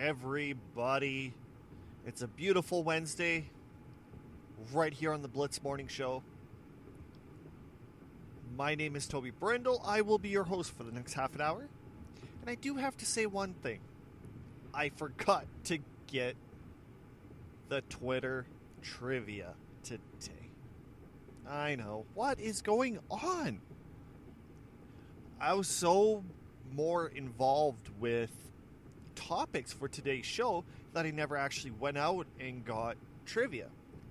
everybody. It's a beautiful Wednesday, right here on the Blitz Morning Show. My name is Toby Brindle. I will be your host for the next half an hour. And I do have to say one thing. I forgot to get the Twitter trivia today. I know. What is going on? I was so more involved with topics for today's show that I never actually went out and got trivia.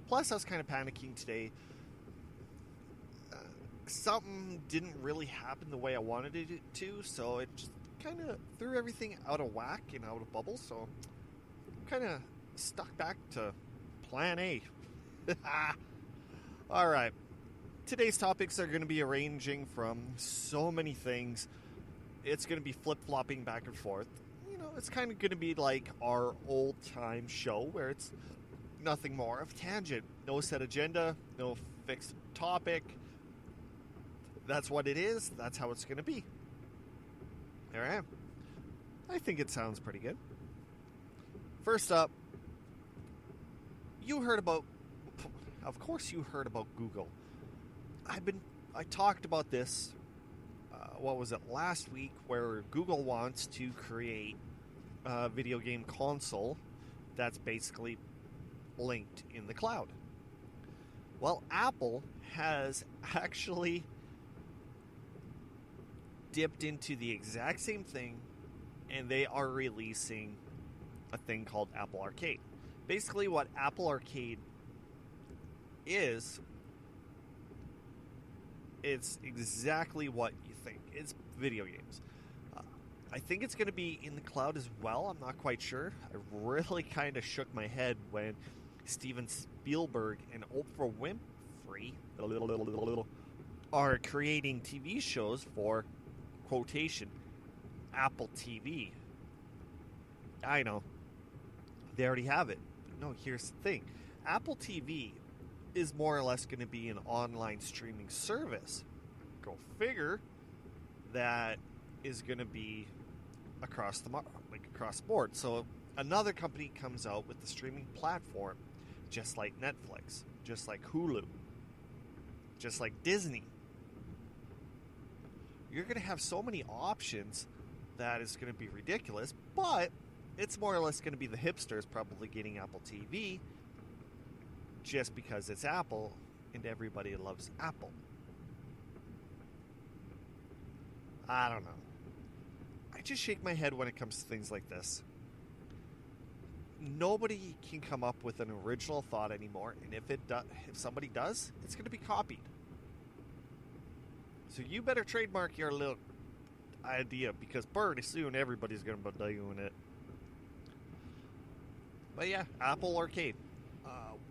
Plus, I was kind of panicking today. Something didn't really happen the way I wanted it to, so it just kind of threw everything out of whack and out of bubble, so I'm kind of stuck back to plan A. Alright, today's topics are going to be ranging from so many things. It's going to be flip-flopping back and forth. You know, it's kind of going to be like our old-time show where it's nothing more of tangent. No set agenda, no fixed topic. That's what it is. That's how it's going to be. There I am. I think it sounds pretty good. First up, of course you heard about Google. I talked about this, last week, where Google wants to create a video game console that's basically linked in the cloud. Well, Apple has actually dipped into the exact same thing, and they are releasing a thing called Apple Arcade. Basically, what Apple Arcade is, it's exactly what you think. It's video games. I think it's going to be in the cloud as well. I'm not quite sure. I really kind of shook my head when Steven Spielberg and Oprah Winfrey are creating TV shows for, quotation, Apple TV. I know. They already have it. But no, here's the thing. Apple TV is more or less going to be an online streaming service. Go figure. That is going to be across the board. So another company comes out with the streaming platform, just like Netflix, just like Hulu, just like Disney. You're going to have so many options that is going to be ridiculous, but it's more or less going to be the hipsters probably getting Apple TV just because it's Apple and everybody loves Apple. I don't know. I just shake my head when it comes to things like this. Nobody can come up with an original thought anymore, and if somebody does, it's going to be copied. So you better trademark your little idea, because pretty soon everybody's going to be doing it. But yeah, Apple Arcade.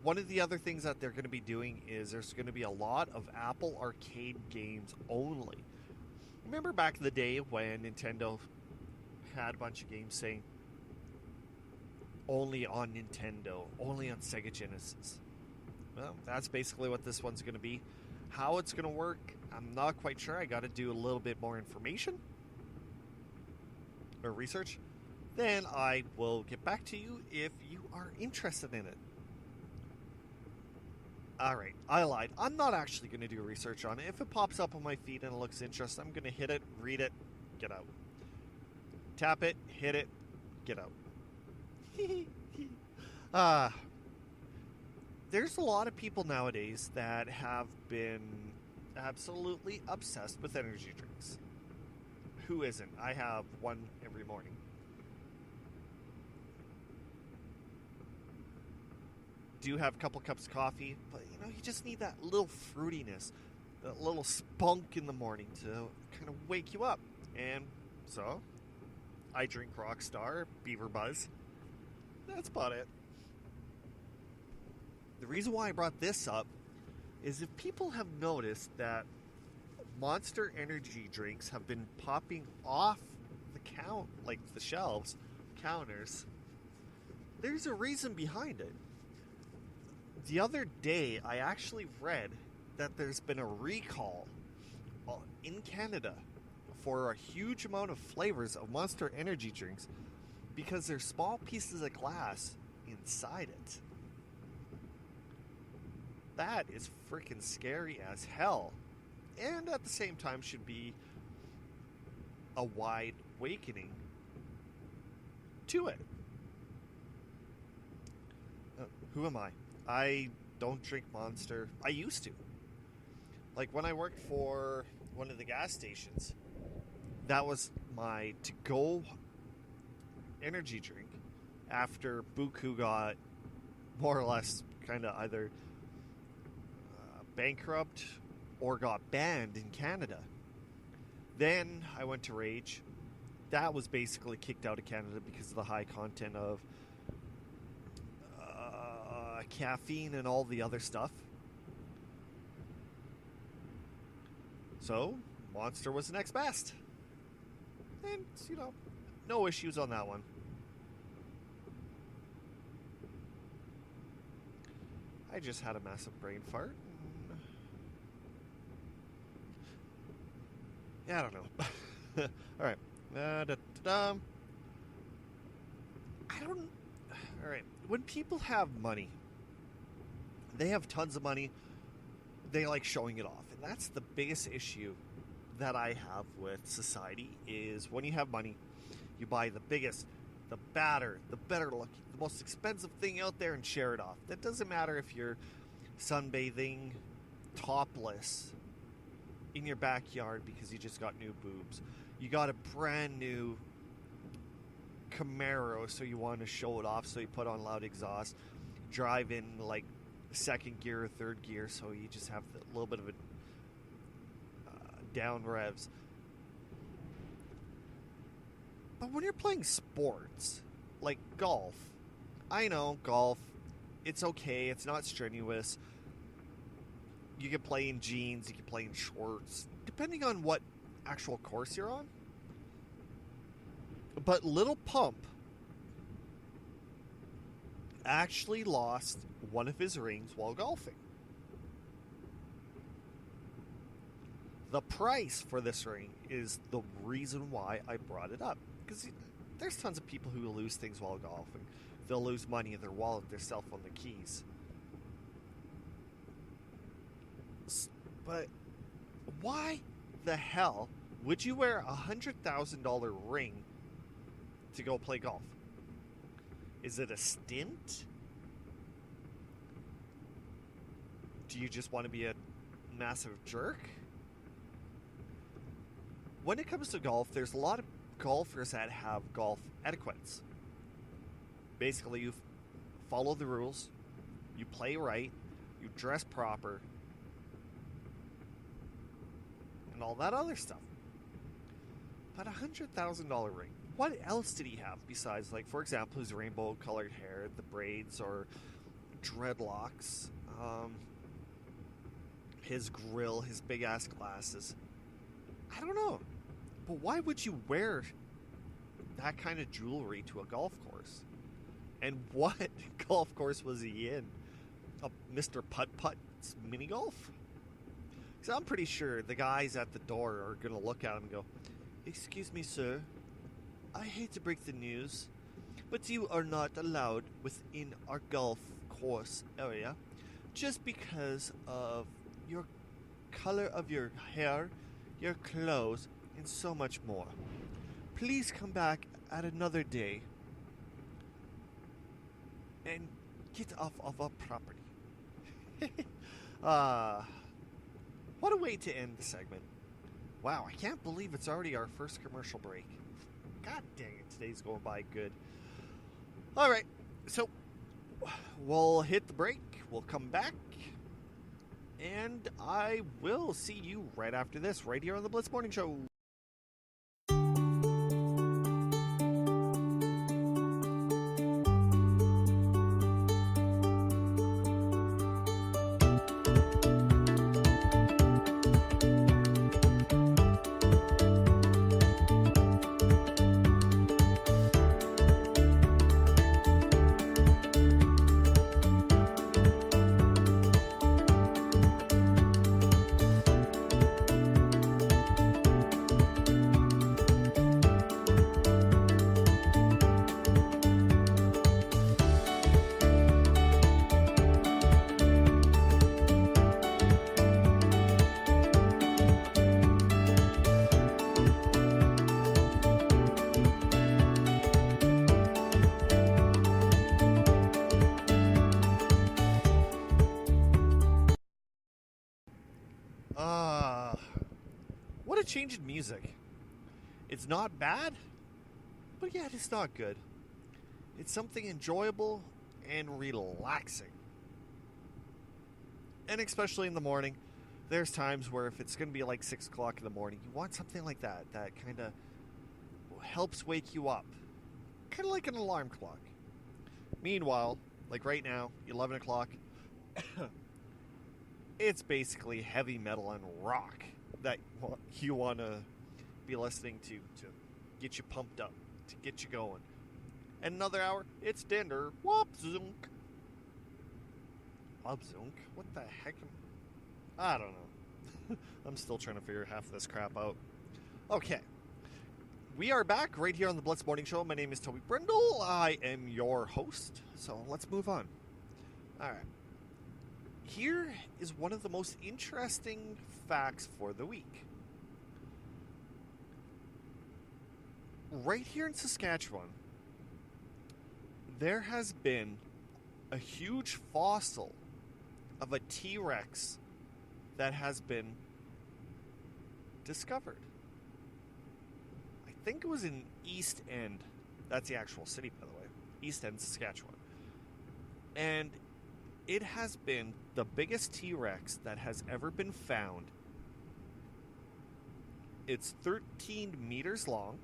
One of the other things that they're going to be doing is there's going to be a lot of Apple Arcade games only. Remember back in the day when Nintendo had a bunch of games saying only on Nintendo, only on Sega Genesis? Well, that's basically what this one's going to be. How it's going to work, I'm not quite sure. I got to do a little bit more information or research. Then I will get back to you if you are interested in it. Alright, I lied. I'm not actually going to do research on it. If it pops up on my feed and it looks interesting, I'm going to hit it, read it, get out. Tap it, hit it, get out. There's a lot of people nowadays that have been absolutely obsessed with energy drinks. Who isn't? I have one every morning. Do have a couple cups of coffee, but you just need that little fruitiness, that little spunk in the morning to kind of wake you up. And so I drink Rockstar, Beaver Buzz. That's about it. The reason why I brought this up is if people have noticed that Monster energy drinks have been popping off the shelves, counters, there's a reason behind it. The other day, I actually read that there's been a recall in Canada for a huge amount of flavors of Monster energy drinks because there's small pieces of glass inside it. That is freaking scary as hell. And at the same time should be a wide awakening to it. Who am I? I don't drink Monster. I used to. Like when I worked for one of the gas stations, that was my to-go energy drink after Buku got more or less kind of either bankrupt or got banned in Canada. Then I went to Rage. That was basically kicked out of Canada because of the high content of caffeine and all the other stuff. So, Monster was the next best. And, no issues on that one. I just had a massive brain fart. Yeah, I don't know. Alright. Alright. When people have money, they have tons of money, they like showing it off. And that's the biggest issue that I have with society is when you have money, you buy the biggest, the better looking, the most expensive thing out there and share it off. That doesn't matter if you're sunbathing topless in your backyard because you just got new boobs. You got a brand new Camaro, so you want to show it off, so you put on loud exhaust, drive in like second gear or third gear, so you just have a little bit of a down revs. But when you're playing sports like golf, I know golf, it's okay, it's not strenuous. You can play in jeans, you can play in shorts, depending on what actual course you're on. But Little Pump actually lost one of his rings while golfing. The price for this ring is the reason why I brought it up. Because there's tons of people who lose things while golfing. They'll lose money in their wallet, their cell phone, their keys. But why the hell would you wear a $100,000 ring to go play golf? Is it a stint? Do you just want to be a massive jerk? When it comes to golf, there's a lot of golfers that have golf etiquettes. Basically, you follow the rules, you play right, you dress proper, and all that other stuff. But a $100,000 ring, what else did he have besides, like, for example, his rainbow-colored hair, the braids or dreadlocks, his grill, his big-ass glasses? I don't know. But why would you wear that kind of jewelry to a golf course? And what golf course was he in? A Mr. Putt-Putt's mini golf? Because I'm pretty sure the guys at the door are going to look at him and go, "Excuse me, sir. I hate to break the news, but you are not allowed within our golf course area just because of your color of your hair, your clothes, and so much more. Please come back at another day and get off of our property." What a way to end the segment. Wow, I can't believe it's already our first commercial break. God dang it, today's going by good. Alright, so we'll hit the break, we'll come back, and I will see you right after this, right here on the Blitz Morning Show. What a change in music. It's not bad, but yet it's not good. It's something enjoyable and relaxing. And especially in the morning, there's times where if it's going to be like 6 o'clock in the morning, you want something like that kind of helps wake you up. Kind of like an alarm clock. Meanwhile, like right now, 11 o'clock, it's basically heavy metal and rock that you want to be listening to get you pumped up, to get you going. And another hour, it's dinner. Whoop zunk. Whoop zunk? What the heck? I don't know. I'm still trying to figure half this crap out. Okay. We are back right here on the Blitz Morning Show. My name is Toby Brindle. I am your host. So let's move on. All right. Here is one of the most interesting facts for the week. Right here in Saskatchewan, there has been a huge fossil of a T-Rex that has been discovered. I think it was in East End. That's the actual city, by the way. East End, Saskatchewan. And it has been the biggest T-Rex that has ever been found. It's 13 meters long,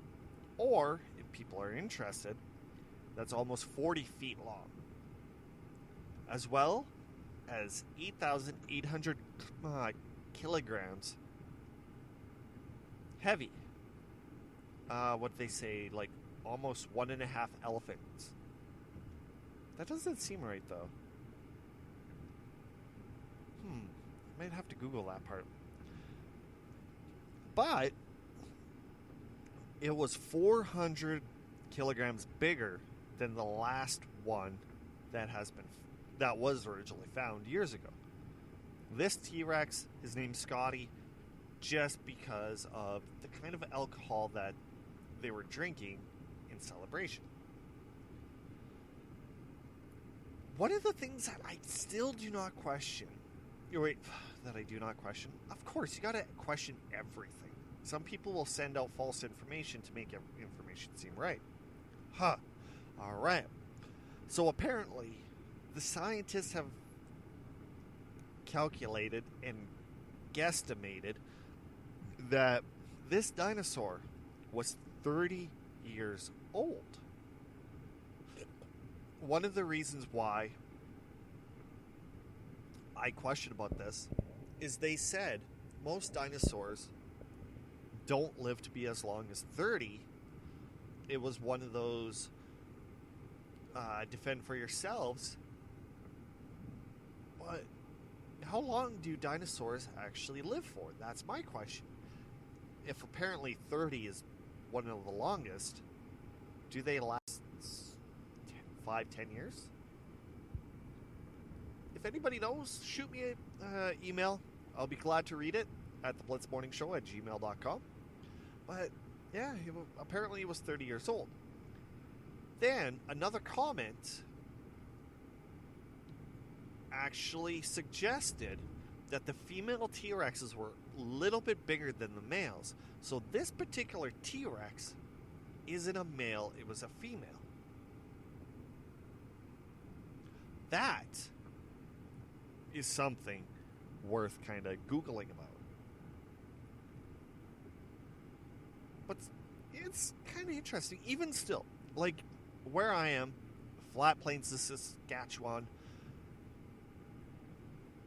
or, if people are interested, that's almost 40 feet long. As well as 8,800 kilograms heavy. What they say, like almost 1.5 elephants. That doesn't seem right, though. Might have to Google that part. But it was 400 kilograms bigger than the last one that was originally found years ago. This T-Rex is named Scotty just because of the kind of alcohol that they were drinking in celebration. One of the things that I still do not question, that I do not question, of course, you gotta question everything. Some people will send out false information to make information seem right. Alright. So apparently, the scientists have calculated and guesstimated that this dinosaur was 30 years old. One of the reasons why I question about this is they said most dinosaurs don't live to be as long as 30. It was one of those defend for yourselves. But how long do dinosaurs actually live for? That's my question. If apparently 30 is one of the longest, do they last 5-10 years? If anybody knows, shoot me an email. I'll be glad to read it at theblitzmorningshow@gmail.com. But yeah, apparently he was 30 years old. Then another comment actually suggested that the female T-Rexes were a little bit bigger than the males. So this particular T-Rex isn't a male, it was a female. That is something worth kind of Googling about. But it's kind of interesting. Even still, like where I am, Flat Plains of Saskatchewan,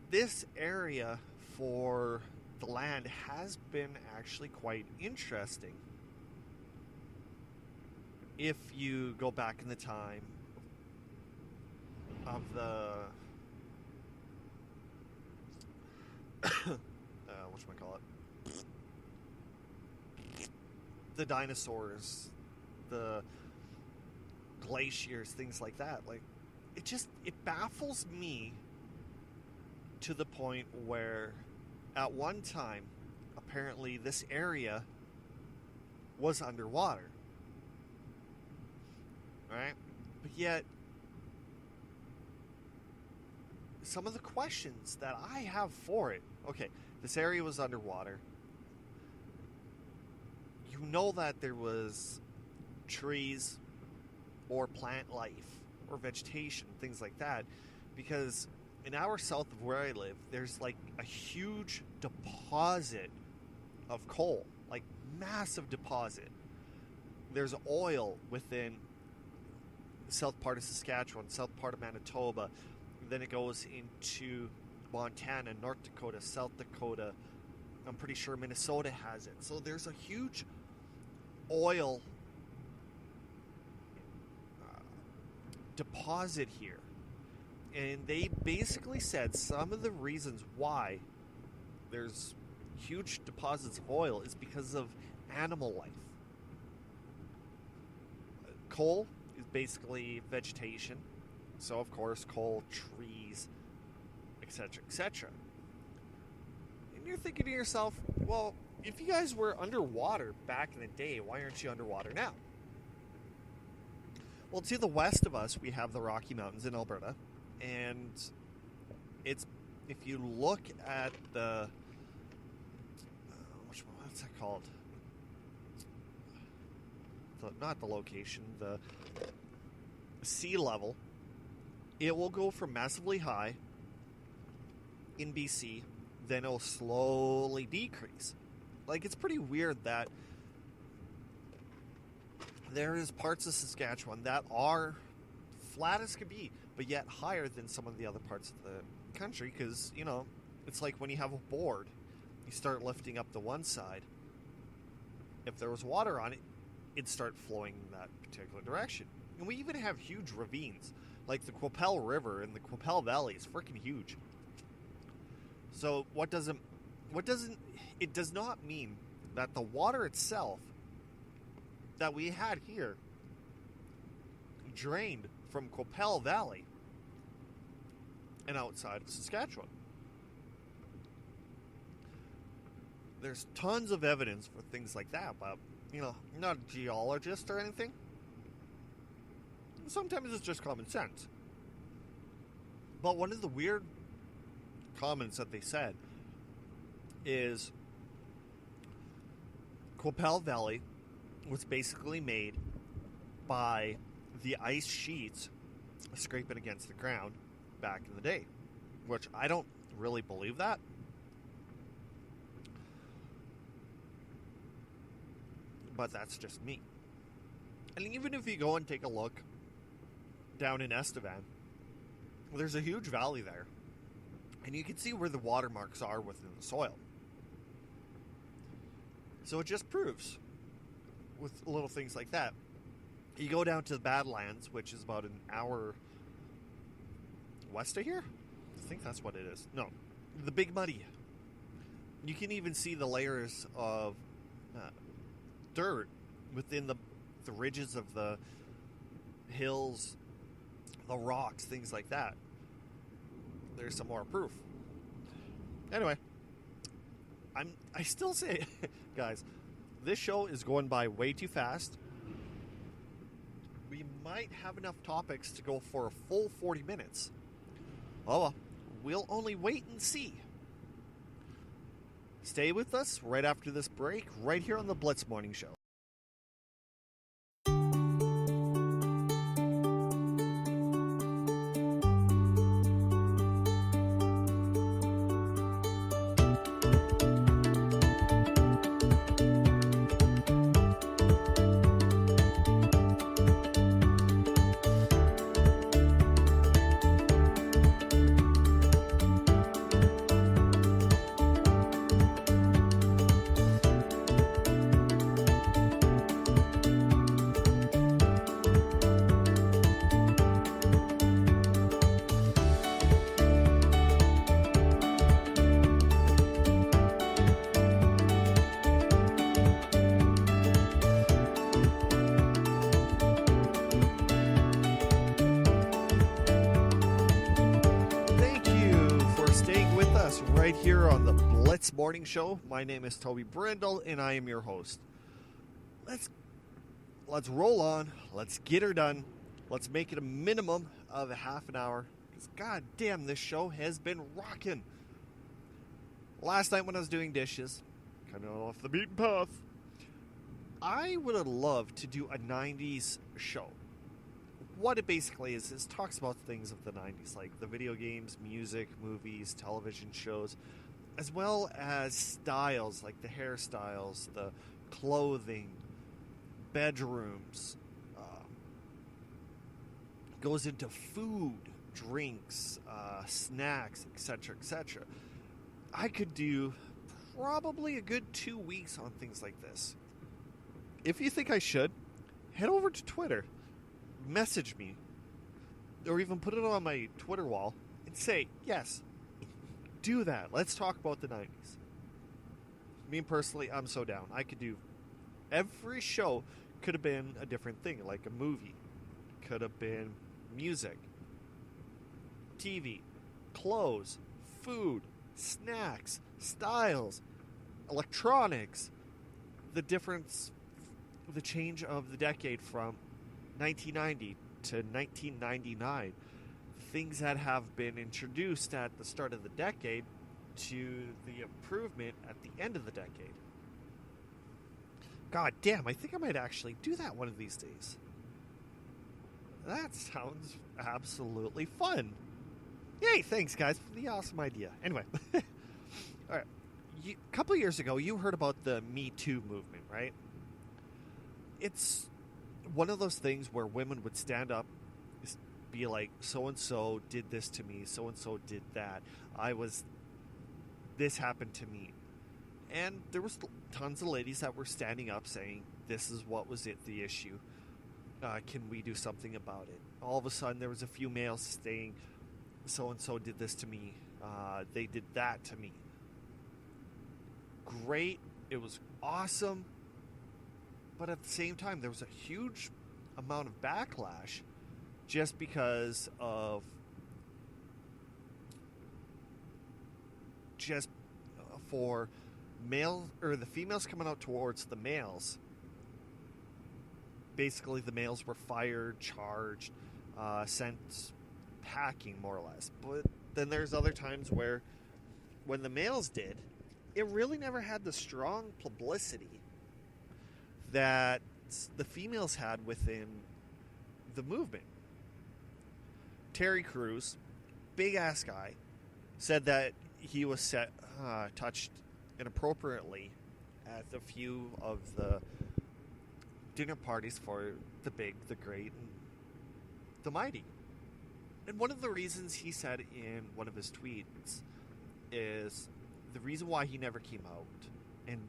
this area for the land has been actually quite interesting. If you go back in the time of the whatchamacallit, the dinosaurs, the glaciers, things like that, like it baffles me to the point where at one time apparently this area was underwater, right? But yet some of the questions that I have for it, okay, This area was underwater. You know that there was trees or plant life or vegetation, things like that, because an hour south of where I live, there's like a huge deposit of coal, like massive deposit. There's oil within the south part of Saskatchewan, south part of Manitoba. Then it goes into Montana, North Dakota, South Dakota. I'm pretty sure Minnesota has it. So there's a huge oil deposit here. And they basically said some of the reasons why there's huge deposits of oil is because of animal life. Coal is basically vegetation. So, of course, coal, trees, etc., etc. And you're thinking to yourself, well, if you guys were underwater back in the day, why aren't you underwater now? Well, to the west of us, we have the Rocky Mountains in Alberta. And it's, if you look at the, what's that called? Not the location, the sea level, it will go from massively high in BC, then it'll slowly decrease. Like, it's pretty weird that there is parts of Saskatchewan that are flat as could be, but yet higher than some of the other parts of the country, because, you know, it's like when you have a board, you start lifting up the one side. If there was water on it, it'd start flowing in that particular direction. And we even have huge ravines, like the Qu'Appelle River and the Qu'Appelle Valley is freaking huge. So it does not mean that the water itself that we had here drained from Qu'Appelle Valley and outside of Saskatchewan. There's tons of evidence for things like that, but, you know, I'm not a geologist or anything. Sometimes it's just common sense. But one of the weird comments that they said is Qu'Appelle Valley was basically made by the ice sheets scraping against the ground back in the day, which I don't really believe that. But that's just me. And even if you go and take a look down in Estevan, there's a huge valley there. And you can see where the watermarks are within the soil. So it just proves, with little things like that. You go down to the Badlands, which is about an hour west of here? I think that's what it is. No, the Big Muddy. You can even see the layers of dirt within the ridges of the hills, the rocks, things like that. There's some more proof. Anyway, I still say, guys, this show is going by way too fast. We might have enough topics to go for a full 40 minutes. Well, we'll only wait and see. Stay with us right after this break, right here on the Blitz Morning Show. Right here on the Blitz Morning Show. My name is Toby Brindle, and I am your host. Let's roll on. Let's get her done. Let's make it a minimum of a half an hour, because god damn, this show has been rocking. Last night when I was doing dishes, kind of off the beaten path, I would have loved to do a 90s show. What it basically is talks about things of the 90s, like the video games, music, movies, television shows, as well as styles, like the hairstyles, the clothing, bedrooms, goes into food, drinks, snacks, etc., etc. I could do probably a good 2 weeks on things like this. If you think I should, head over to Twitter, message me, or even put it on my Twitter wall and say, yes, do that. Let's talk about the 90s. Me personally, I'm so down. I could do every show could have been a different thing, like a movie, could have been music, TV, clothes, food, snacks, styles, electronics, the difference, the change of the decade from 1990 to 1999, things that have been introduced at the start of the decade to the improvement at the end of the decade. God damn, I think I might actually do that one of these days. That sounds absolutely fun. Yay, thanks guys for the awesome idea. Anyway, all right. A couple years ago, you heard about the Me Too movement, right? It's one of those things where women would stand up, be like, so-and-so did this to me, so-and-so did that. This happened to me. And there was tons of ladies that were standing up saying, this is what was the issue. Can we do something about it? All of a sudden, there was a few males saying, so-and-so did this to me. They did that to me. Great. It was awesome. But at the same time, there was a huge amount of backlash just because of for male or the females coming out towards the males. Basically, the males were fired, charged, sent packing, more or less. But then there's other times where when the males did, it really never had the strong publicity that the females had within the movement. Terry Crews, big ass guy, said that he was touched inappropriately at a few of the dinner parties for the big, the great, and the mighty. And one of the reasons he said in one of his tweets is the reason why he never came out and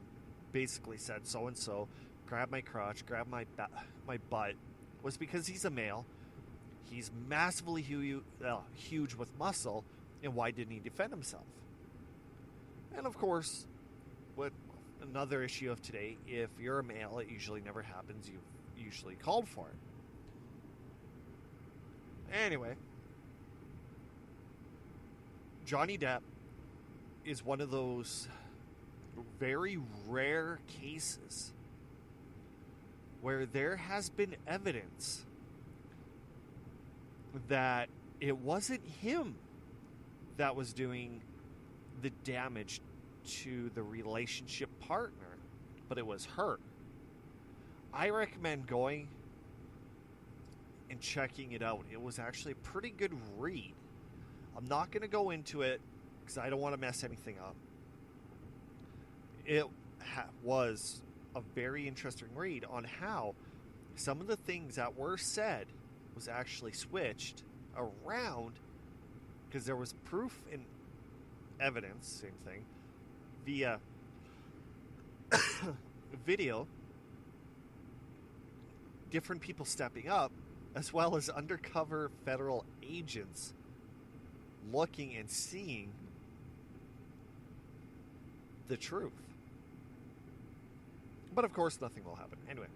basically said so-and-so grabbed my crotch, grabbed my butt, was because he's a male. He's massively huge with muscle, and why didn't he defend himself? And of course, what another issue of today, if you're a male, it usually never happens. You've usually called for it. Anyway, Johnny Depp is one of those very rare cases where there has been evidence that it wasn't him that was doing the damage to the relationship partner, but it was her. I recommend going and checking it out. It was actually a pretty good read. I'm not going to go into it because I don't want to mess anything up. It was a very interesting read on how some of the things that were said was actually switched around because there was proof and evidence, same thing, via video, different people stepping up, as well as undercover federal agents looking and seeing the truth. But of course, nothing will happen. Anyway,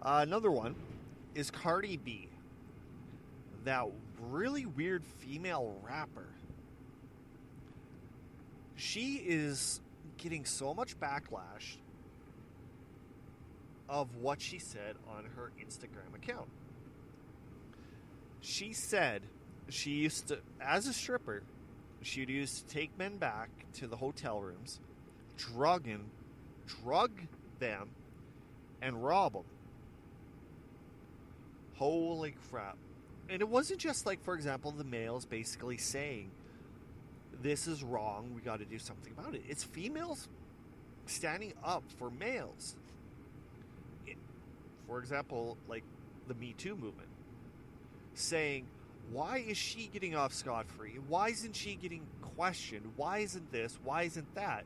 another one is Cardi B, that really weird female rapper. She is getting so much backlash of what she said on her Instagram account. She said she used to, as a stripper, she'd use to take men back to the hotel rooms, drug them, and rob them. Holy crap. And it wasn't just like, for example, the males basically saying, this is wrong, we got to do something about it. It's females standing up for males. For example, like the Me Too movement, saying, why is she getting off scot-free? Why isn't she getting questioned? Why isn't this? Why isn't that?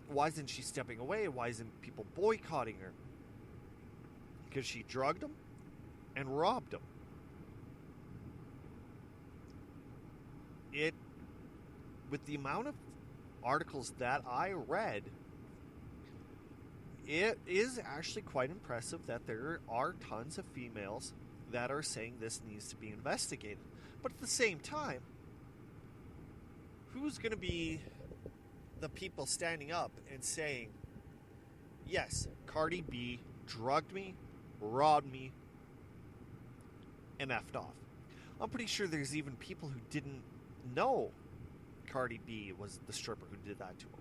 Why isn't she stepping away? Why isn't people boycotting her? Because she drugged them and robbed them. With the amount of articles that I read, it is actually quite impressive that there are tons of females that are saying this needs to be investigated. But at the same time, who's going to be the people standing up and saying, yes, Cardi B drugged me, robbed me, and effed off? I'm pretty sure there's even people who didn't know Cardi B was the stripper who did that to him.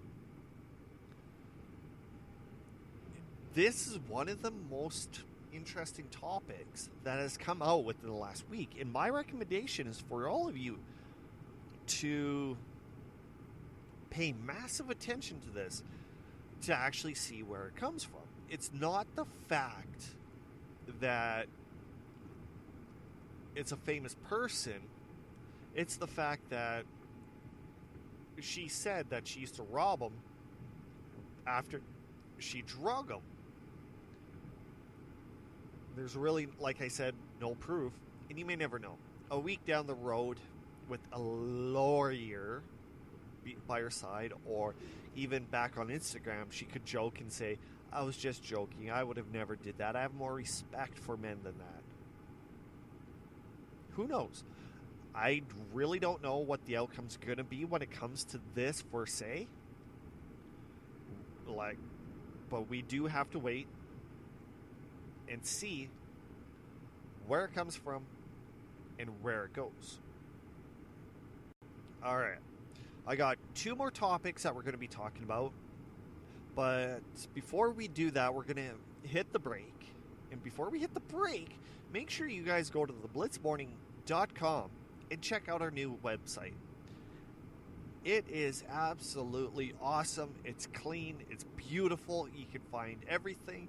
This is one of the most interesting topics that has come out within the last week. And my recommendation is for all of you to pay massive attention to this to actually see where it comes from. It's not the fact that it's a famous person. It's the fact that she said that she used to rob him after she drug him. There's really, like I said, no proof, and you may never know. A week down the road with a lawyer by her side, or even back on Instagram, she could joke and say, I was just joking, I would have never did that. I have more respect for men than that. Who knows? I really don't know what the outcome's going to be when it comes to this per se. But we do have to wait and see where it comes from and where it goes. All right. I got 2 more topics that we're going to be talking about. But before we do that, we're going to hit the break. And before we hit the break, make sure you guys go to theblitzmorning.com and check out our new website. It is absolutely awesome. It's clean. It's beautiful. You can find everything.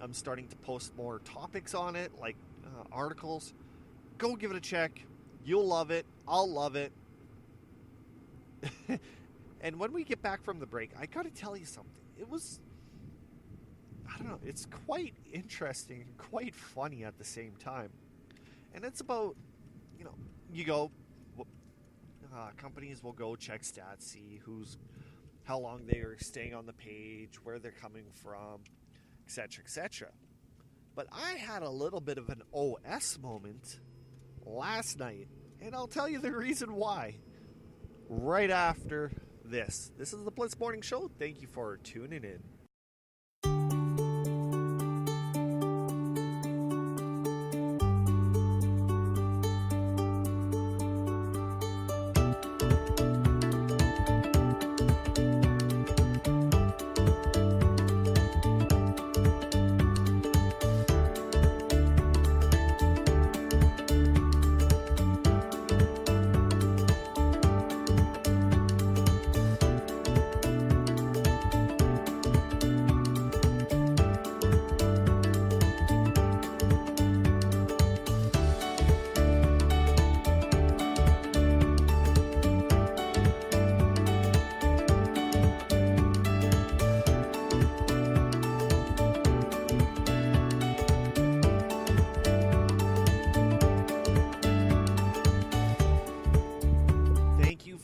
I'm starting to post more topics on it, like articles. Go give it a check. You'll love it. I'll love it. And when we get back from the break, I got to tell you something. It was, I don't know, it's quite interesting and quite funny at the same time. And it's about, you go, companies will go check stats, see how long they are staying on the page, where they're coming from, etc., etc. But I had a little bit of an OS moment last night, and I'll tell you the reason why right after this. This is the Blitz Morning Show. Thank you for tuning in.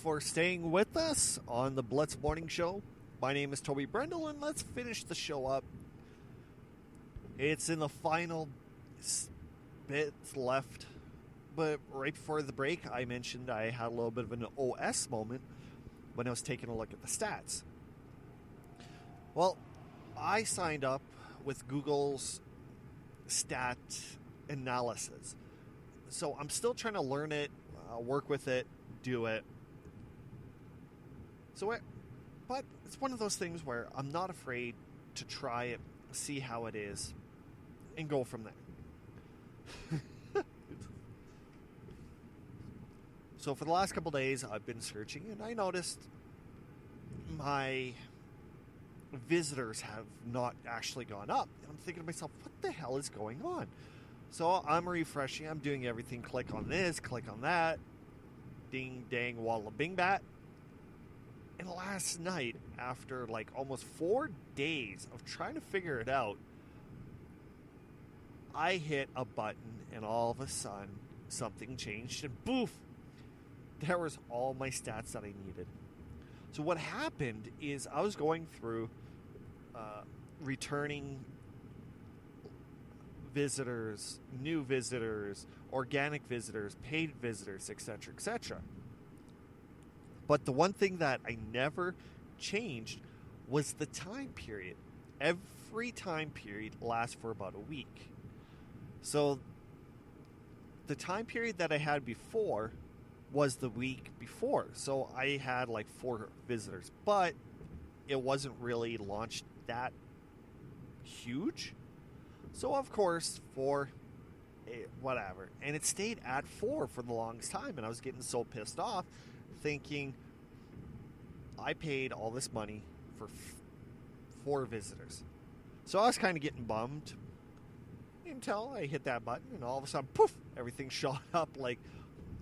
For staying with us on the Blitz Morning Show. My name is Toby Brendel, and let's finish the show up. It's in the final bits left, but right before the break, I mentioned I had a little bit of an OS moment when I was taking a look at the stats. Well, I signed up with Google's stat analysis, so I'm still trying to learn it, work with it, do it. So, but it's one of those things where I'm not afraid to try it, see how it is, and go from there. So for the last couple days, I've been searching, and I noticed my visitors have not actually gone up. And I'm thinking to myself, what the hell is going on? So I'm refreshing. I'm doing everything. Click on this, click on that. Ding, dang, walla, bing, bat. And last night, after like almost 4 days of trying to figure it out, I hit a button, and all of a sudden, something changed, and boof! There was all my stats that I needed. So what happened is I was going through returning visitors, new visitors, organic visitors, paid visitors, etc., etc. But the one thing that I never changed was the time period. Every time period lasts for about a week. So the time period that I had before was the week before. So I had like 4 visitors, but it wasn't really launched that huge. So of course, for whatever. And it stayed at 4 for the longest time, and I was getting so pissed off thinking I paid all this money for 4 visitors. So I was kind of getting bummed until I hit that button, and all of a sudden, poof, everything shot up like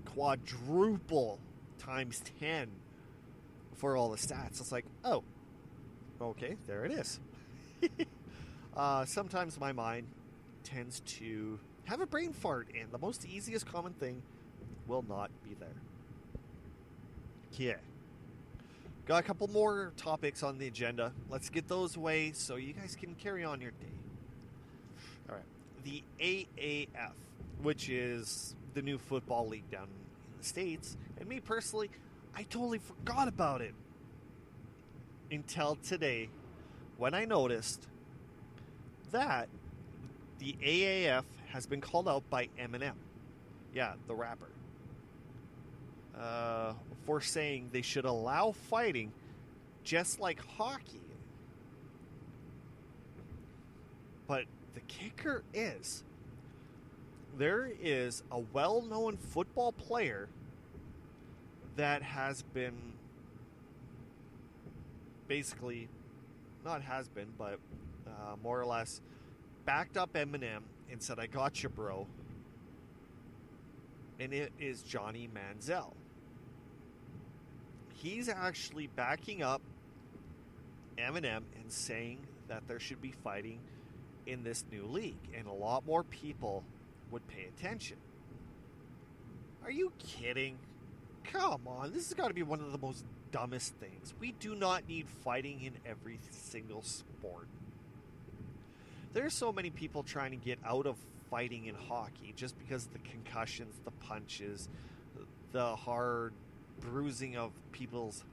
quadruple times 10 for all the stats. It's like, oh, okay, there it is. Sometimes my mind tends to have a brain fart, and the most easiest common thing will not be there. Yeah. Got a couple more topics on the agenda. Let's get those away so you guys can carry on your day. All right. The AAF, which is the new football league down in the States, and me personally, I totally forgot about it until today when I noticed that the AAF has been called out by Eminem. Yeah, the rapper. For saying they should allow fighting just like hockey. But the kicker is, there is a well-known football player that has been basically, not has been, but more or less backed up Eminem and said, I got you, bro. And it is Johnny Manziel. He's actually backing up Eminem and saying that there should be fighting in this new league, and a lot more people would pay attention. Are you kidding? Come on, this has got to be one of the most dumbest things. We do not need fighting in every single sport. There's so many people trying to get out of fighting in hockey just because of the concussions, the punches, the hard bruising of people's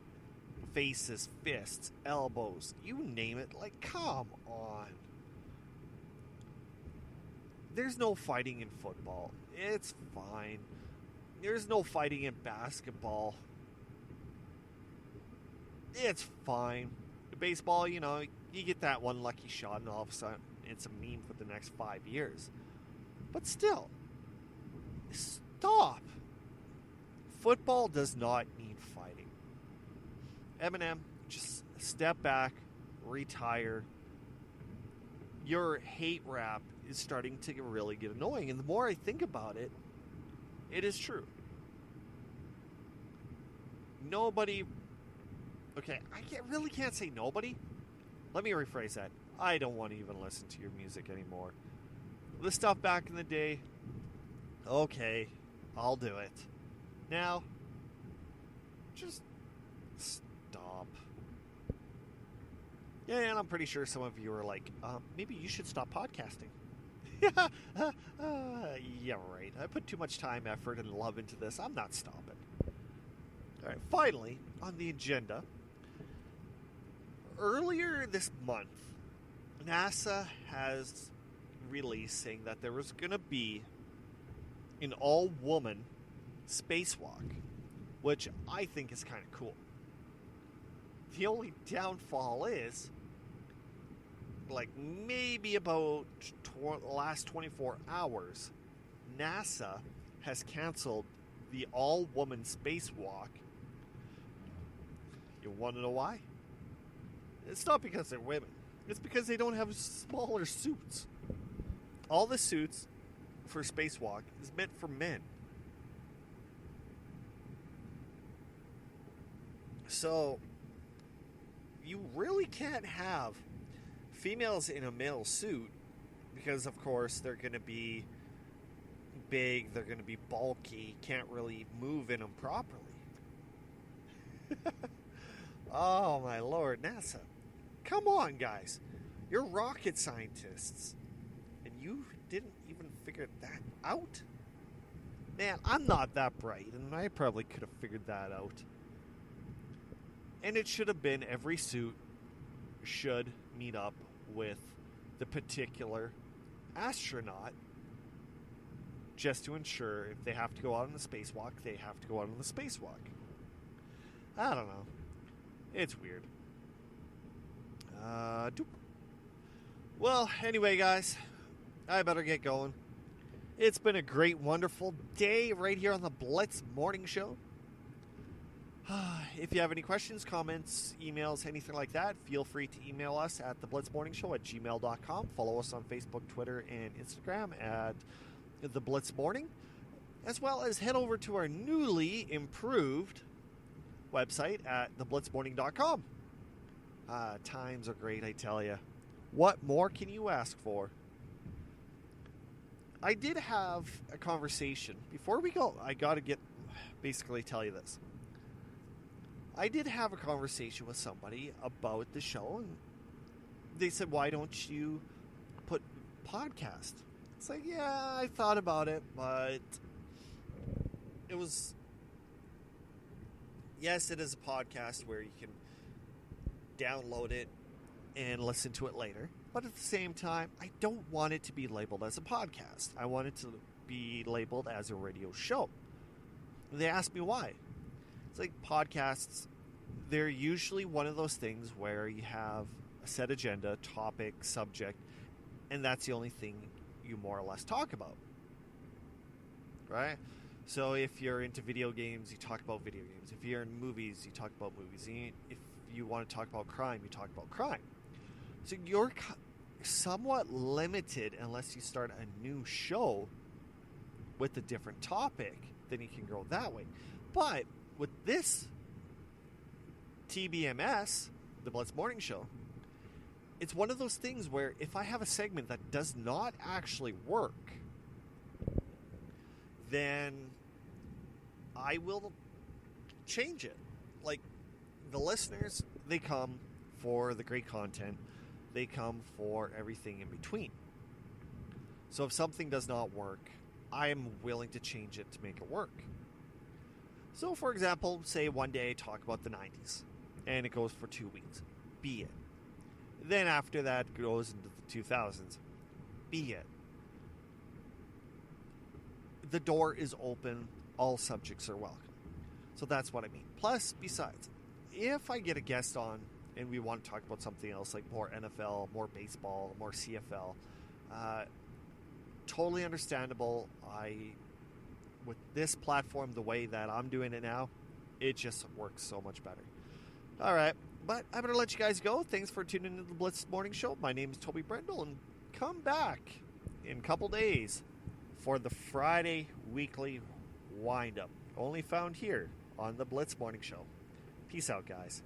faces, fists, elbows, you name it. Like, come on. There's no fighting in football. It's fine. There's no fighting in basketball. It's fine. Baseball, you know, you get that one lucky shot and all of a sudden it's a meme for the next 5 years. But still, stop. Football does not need fighting. Eminem, just step back, retire. Your hate rap is starting to really get annoying. And the more I think about it, it is true. Nobody... Okay, really can't say nobody. Let me rephrase that. I don't want to even listen to your music anymore. The stuff back in the day, okay, I'll do it. Now, just stop. Yeah, and I'm pretty sure some of you are like, maybe you should stop podcasting. Yeah, right. I put too much time, effort, and love into this. I'm not stopping. All right, finally, on the agenda, earlier this month, NASA has released saying that there was going to be an all-woman spacewalk, which I think is kind of cool. The only downfall is, like, maybe about the last 24 hours, NASA has canceled the all-woman spacewalk. You want to know why? It's not because they're women. It's because they don't have smaller suits. All the suits for spacewalk is meant for men. So, you really can't have females in a male suit because, of course, they're going to be big, they're going to be bulky, can't really move in them properly. Oh, my Lord, NASA. Come on, guys. You're rocket scientists. And you didn't even figure that out? Man, I'm not that bright, and I probably could have figured that out. And it should have been every suit should meet up with the particular astronaut just to ensure if they have to go out on the spacewalk, they have to go out on the spacewalk. I don't know. It's weird. Well, anyway, guys, I better get going. It's been a great, wonderful day right here on the Blitz Morning Show. If you have any questions, comments, emails, anything like that, feel free to email us at theblitzmorningshow@gmail.com. Follow us on Facebook, Twitter, and Instagram at The Blitz Morning, as well as head over to our newly improved website at theblitzmorning.com. Times are great, I tell you. What more can you ask for? I did have a conversation. Before we go, I got to basically tell you this. I did have a conversation with somebody about the show, and they said, why don't you put podcast? It's like, yeah, I thought about it, but it was... Yes, it is a podcast where you can download it and listen to it later. But at the same time, I don't want it to be labeled as a podcast. I want it to be labeled as a radio show. And they asked me why. It's like podcasts, they're usually one of those things where you have a set agenda, topic, subject, and that's the only thing you more or less talk about. Right? So if you're into video games, you talk about video games. If you're in movies, you talk about movies. If you want to talk about crime, you talk about crime. So you're somewhat limited unless you start a new show with a different topic. Then you can go that way. But with this TBMS, the Blitz Morning Show, it's one of those things where if I have a segment that does not actually work, then I will change it. Like, the listeners, they come for the great content. They come for everything in between. So if something does not work, I am willing to change it to make it work. So, for example, say one day I talk about the 90s, and it goes for 2 weeks. Be it. Then after that, it goes into the 2000s. Be it. The door is open. All subjects are welcome. So that's what I mean. Plus, besides, if I get a guest on and we want to talk about something else, like more NFL, more baseball, more CFL, totally understandable. With this platform, the way that I'm doing it now, it just works so much better. All right, but I better let you guys go. Thanks for tuning into the Blitz Morning Show. My name is Toby Brendel, and come back in a couple days for the Friday weekly wind-up, only found here on the Blitz Morning Show. Peace out, guys.